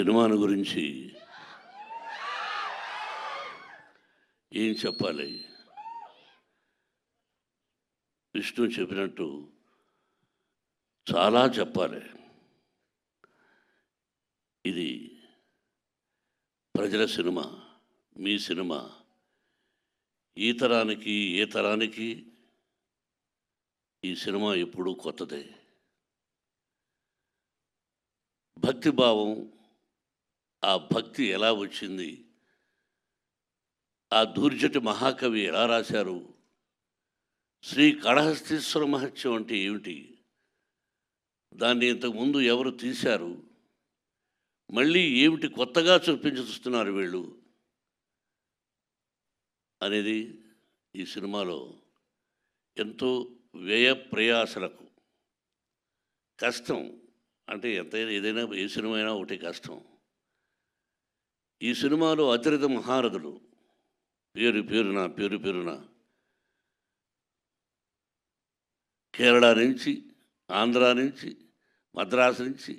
సినిమాను గురించి ఏం చెప్పాలి? విష్ణు చెప్పినట్టు చాలా చెప్పాలి. ఇది ప్రజల సినిమా, మీ సినిమా. ఈ తరానికి ఏ తరానికి ఈ సినిమా ఎప్పుడూ కొత్తదే. భక్తిభావం, ఆ భక్తి ఎలా వచ్చింది, ఆ దూర్జటి మహాకవి ఎలా రాశారు, శ్రీ కాళహస్తీశ్వర మహత్యం అంటే ఏమిటి, దాన్ని ఇంతకుముందు ఎవరు తీశారు, మళ్ళీ ఏమిటి కొత్తగా చూస్తున్నారు వీళ్ళు అనేది ఈ సినిమాలో ఎంతో వ్యయ ప్రయాసలకు కష్టం. అంటే ఎంతైనా ఏదైనా ఏ సినిమా అయినా ఒకటి కష్టం. ఈ సినిమాలో అతిరథ మహారథులు పేరు పేరున కేరళ నుంచి, ఆంధ్ర నుంచి, మద్రాసు నుంచి,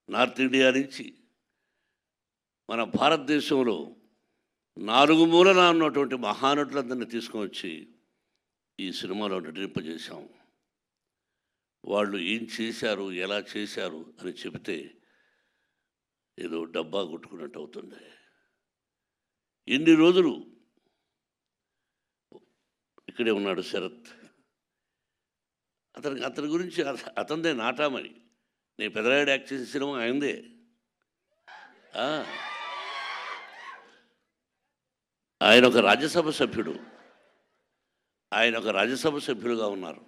నార్త్ ఇండియా నుంచి, మన భారతదేశంలో 4 మూలన ఉన్నటువంటి మహానటులందరినీ తీసుకొని ఈ సినిమాలో నటింపజేశాం. వాళ్ళు ఏం చేశారు, ఎలా చేశారు అని చెబితే ఏదో డబ్బా కొట్టుకున్నట్టు అవుతుంది. ఎన్ని రోజులు ఇక్కడే ఉన్నాడు శరత్. అతని గురించి అతనిదే నాటామని. నేను పెదరాయుడు యాక్ట్ చేసిన సినిమా అయిందే. ఆయన ఒక రాజ్యసభ సభ్యుడుగా ఉన్నారు.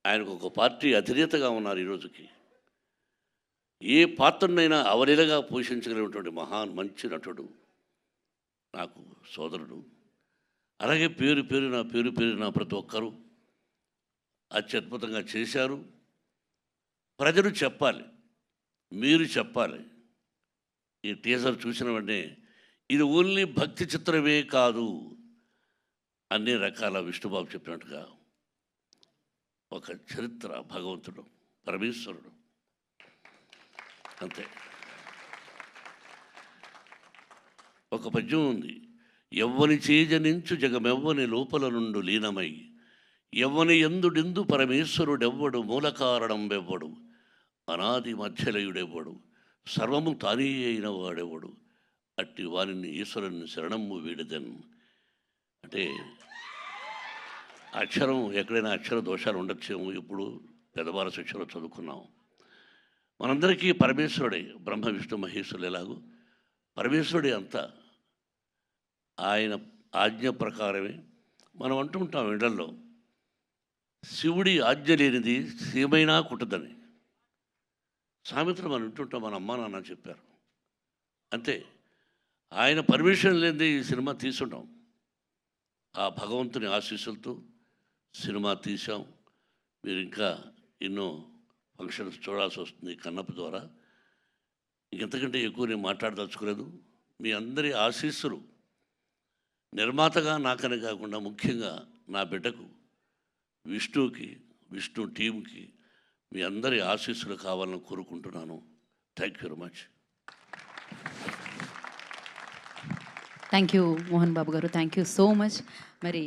ఆయనకు ఒక పార్టీ అధినేతగా ఉన్నారు. ఈరోజుకి ఏ పాత్రనైనా అవలీలగా పోషించగలిగినటువంటి మంచి నటుడు, నాకు సోదరుడు. అలాగే పేరున ప్రతి ఒక్కరూ అత్యద్భుతంగా చేశారు. ప్రజలు చెప్పాలి, మీరు చెప్పాలి. ఈ టీజర్ చూసిన వెంటనే ఇది ఓన్లీ భక్తి చిత్రమే కాదు, అన్ని రకాల విష్ణుబాబు చెప్పినట్టుగా ఒక చరిత్ర, భగవంతుడు, పరమేశ్వరుడు, అంతే. ఒక పద్యం ఉంది, ఎవ్వని చేజనించు జగమెవ్వని లోపల నుండు లీనమై, ఎవ్వని ఎందుడెందు పరమేశ్వరుడెవ్వడు, మూల కారణం వెవ్వడు, అనాది మధ్యలయుడెవ్వడు, సర్వము తానే అయిన వాడెవ్వడు, అట్టి వారిని ఈశ్వరుని శరణము వీడదన్. అంటే అక్షరం ఎక్కడైనా అక్షర దోషాలు ఉండొచ్చేమో. ఇప్పుడు పెద్దవాళ్ళ శిక్షలో చదువుకున్నాం. మనందరికీ పరమేశ్వరుడే, బ్రహ్మ విష్ణు మహేశ్వరులు ఎలాగో పరమేశ్వరుడే అంతా. ఆయన ఆజ్ఞ ప్రకారమే మనం అంటుంటాం ఇళ్లలో, శివుడి ఆజ్ఞ లేనిది సీమైనా కుట్టదని సామెతలు మనం వింటుంటాం. మన అమ్మ నాన్న చెప్పారు అంతే. ఆయన పర్మిషన్ లేనిది ఈ సినిమా తీసుంటాం. ఆ భగవంతుని ఆశీస్సులతో సినిమా తీసాం. మీరు ఇంకా ఎన్నో ఫంక్షన్స్ చూడాల్సి వస్తుంది కన్నప్ప ద్వారా. ఇంకెంతకంటే ఎక్కువ నేను మాట్లాడదలుచుకోలేదు. మీ అందరి ఆశీస్సులు నిర్మాతగా నాకనే కాకుండా ముఖ్యంగా నా బిడ్డకు విష్ణుకి, విష్ణు టీంకి మీ అందరి ఆశీస్సులు కావాలని కోరుకుంటున్నాను. Thank you very much. Thank you Mohan Babu garu, thank you so much. మరి